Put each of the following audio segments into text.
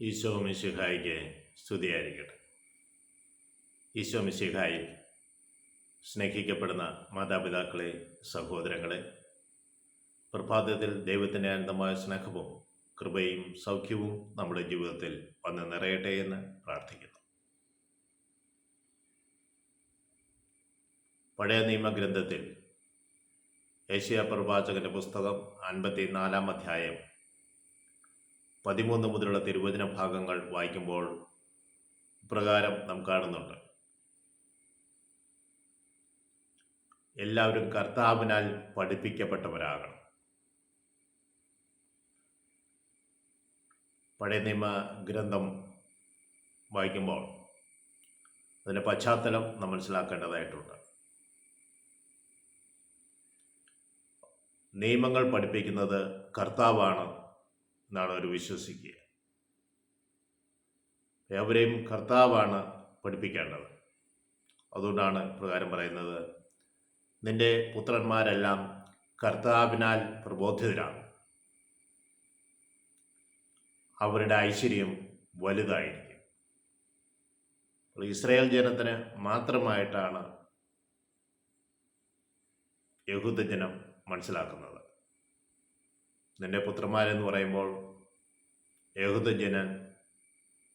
ഈശോ മിശിഹായിക്ക് സ്തുതിയായിരിക്കട്ടെ. ഈശോ മിശിഹായിൽ സ്നേഹിക്കപ്പെടുന്ന മാതാപിതാക്കളെ, സഹോദരങ്ങളെ, പ്രഭാതത്തിൽ ദൈവത്തിൻ്റെ അനന്തമായ സ്നേഹവും കൃപയും സൗഖ്യവും നമ്മുടെ ജീവിതത്തിൽ വന്ന് നിറയട്ടെ എന്ന് പ്രാർത്ഥിക്കുന്നു. പഴയ നിയമഗ്രന്ഥത്തിൽ യെശയ്യാ പ്രവാചകന്റെ പുസ്തകം 54-ാം അധ്യായം 13 മുതലുള്ള തിരുവചന ഭാഗങ്ങൾ വായിക്കുമ്പോൾ ഇപ്രകാരം നാം കാണുന്നുണ്ട്: എല്ലാവരും കർത്താവിനാൽ പഠിപ്പിക്കപ്പെട്ടവരാകണം. പഴയ നിയമ ഗ്രന്ഥം വായിക്കുമ്പോൾ അതിൻ്റെ പശ്ചാത്തലം നാം മനസ്സിലാക്കേണ്ടതായിട്ടുണ്ട്. നിയമങ്ങൾ പഠിപ്പിക്കുന്നത് കർത്താവാണ് എന്നാണ് അവർ വിശ്വസിക്കുക. എവരെയും കർത്താവാണ് പഠിപ്പിക്കേണ്ടത്. അതുകൊണ്ടാണ് പ്രകാരം പറയുന്നത്: നിന്റെ പുത്രന്മാരെല്ലാം കർത്താവിനാൽ പ്രബോധിതരാണ്, അവരുടെ ഐശ്വര്യം വലുതായിരിക്കും. ഇസ്രായേൽ ജനത്തിന് മാത്രമായിട്ടാണ് യഹൂദജനം മനസ്സിലാക്കുന്നത്. നിന്റെ പുത്രന്മാരെന്ന് പറയുമ്പോൾ യഹൂദജനൻ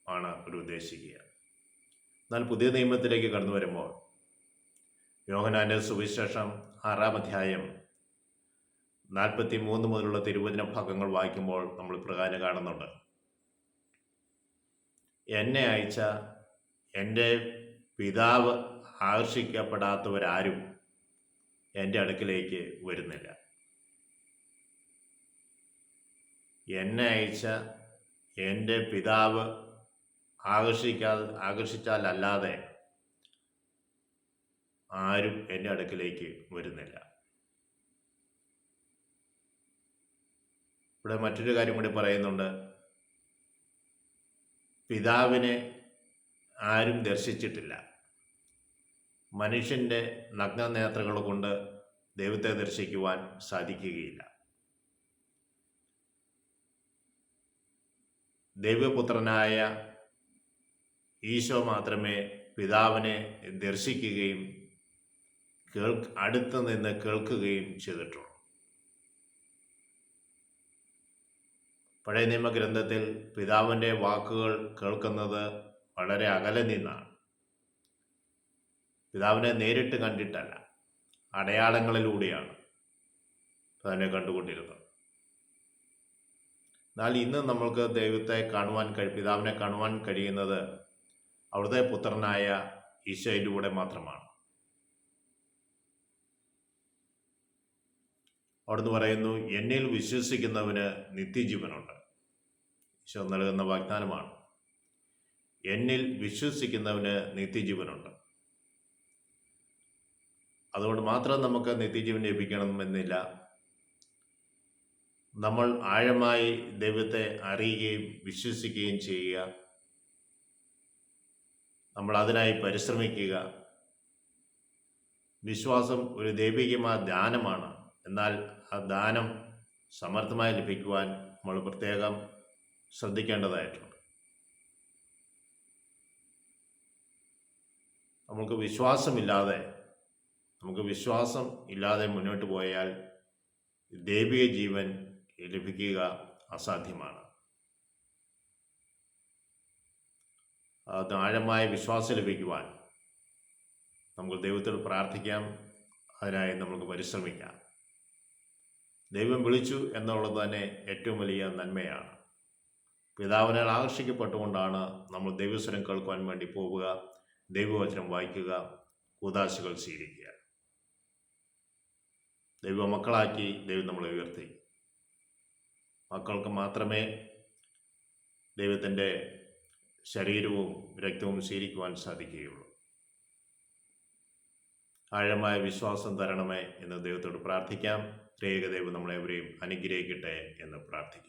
ആണ് അവർ ഉദ്ദേശിക്കുക. എന്നാൽ പുതിയ നിയമത്തിലേക്ക് കടന്നു വരുമ്പോൾ യോഹന്നാന്റെ സുവിശേഷം 6-ാം അധ്യായം 43 മുതലുള്ള തിരുവചന ഭാഗങ്ങൾ വായിക്കുമ്പോൾ നമ്മൾ പ്രകാരം കാണുന്നുണ്ട്: എന്നെ അയച്ച എൻ്റെ പിതാവ് ആകർഷിക്കപ്പെടാത്തവരാരും എൻ്റെ അടുക്കിലേക്ക് വരുന്നില്ല. എന്നെ അയച്ച എൻ്റെ പിതാവ് ആകർഷിച്ചാലല്ലാതെ ആരും എൻ്റെ അടുക്കിലേക്ക് വരുന്നില്ല. ഇവിടെ മറ്റൊരു കാര്യം കൂടി പറയുന്നുണ്ട്: പിതാവിനെ ആരും ദർശിച്ചിട്ടില്ല. മനുഷ്യൻ്റെ നഗ്നനേത്രങ്ങൾ കൊണ്ട് ദൈവത്തെ ദർശിക്കുവാൻ സാധിക്കുകയില്ല. ദൈവപുത്രനായ ഈശോ മാത്രമേ പിതാവിനെ ദർശിക്കുകയും അടുത്ത് നിന്ന് കേൾക്കുകയും ചെയ്തിട്ടുള്ളൂ. പഴയ നിയമഗ്രന്ഥത്തിൽ പിതാവിൻ്റെ വാക്കുകൾ കേൾക്കുന്നത് വളരെ അകലെ നിന്നാണ്. പിതാവിനെ നേരിട്ട് കണ്ടിട്ടല്ല, അടയാളങ്ങളിലൂടെയാണ് അതിനെ കണ്ടുകൊണ്ടിരുന്നത്. എന്നാൽ ഇന്ന് നമ്മൾക്ക് പിതാവിനെ കാണുവാൻ കഴിയുന്നത് അവിടുത്തെ പുത്രനായ ഈശോയിലൂടെ മാത്രമാണ്. അവിടുന്ന് പറയുന്നു: എന്നിൽ വിശ്വസിക്കുന്നവന് നിത്യജീവനുണ്ട്. ഈശോ നൽകുന്ന വാഗ്ദാനമാണ്. എന്നിൽ വിശ്വസിക്കുന്നവന് നിത്യജീവനുണ്ട്. അതുകൊണ്ട് മാത്രം നമുക്ക് നിത്യജീവൻ ലഭിക്കണമെന്നില്ല. നമ്മൾ ആഴമായി ദൈവത്തെ അറിയുകയും വിശ്വസിക്കുകയും ചെയ്യുക, നമ്മൾ അതിനായി പരിശ്രമിക്കുക. വിശ്വാസം ഒരു ദൈവികമായ ദാനമാണ്. എന്നാൽ ആ ദാനം സമർത്ഥമായി ലഭിക്കുവാൻ നമ്മൾ പ്രത്യേകം ശ്രദ്ധിക്കേണ്ടതായിട്ടുണ്ട്. നമുക്ക് വിശ്വാസം ഇല്ലാതെ മുന്നോട്ട് പോയാൽ ദൈവിക ജീവൻ ലഭിക്കുക അസാധ്യമാണ്. അത് ആഴമായ വിശ്വാസം ലഭിക്കുവാൻ നമുക്ക് ദൈവത്തോട് പ്രാർത്ഥിക്കാം. അതിനായി നമുക്ക് പരിശ്രമിക്കാം. ദൈവം വിളിച്ചു എന്നുള്ളത് തന്നെ ഏറ്റവും വലിയ നന്മയാണ്. പിതാവിനാൽ ആകർഷിക്കപ്പെട്ടുകൊണ്ടാണ് നമ്മൾ ദൈവസ്വരം കേൾക്കുവാൻ വേണ്ടി പോവുക, ദൈവവചനം വായിക്കുക, കൂദാശകൾ സ്വീകരിക്കുക. ദൈവമക്കളാക്കി ദൈവം നമ്മളെ ഉയർത്തി. മക്കൾക്ക് മാത്രമേ ദൈവത്തിൻ്റെ ശരീരവും രക്തവും സ്വീകരിക്കുവാൻ സാധിക്കുകയുള്ളൂ. ആഴമായ വിശ്വാസം തരണമേ എന്ന് ദൈവത്തോട് പ്രാർത്ഥിക്കാം. ത്രിയേക ദൈവം നമ്മളെവരെയും അനുഗ്രഹിക്കട്ടെ എന്ന് പ്രാർത്ഥിക്കാം.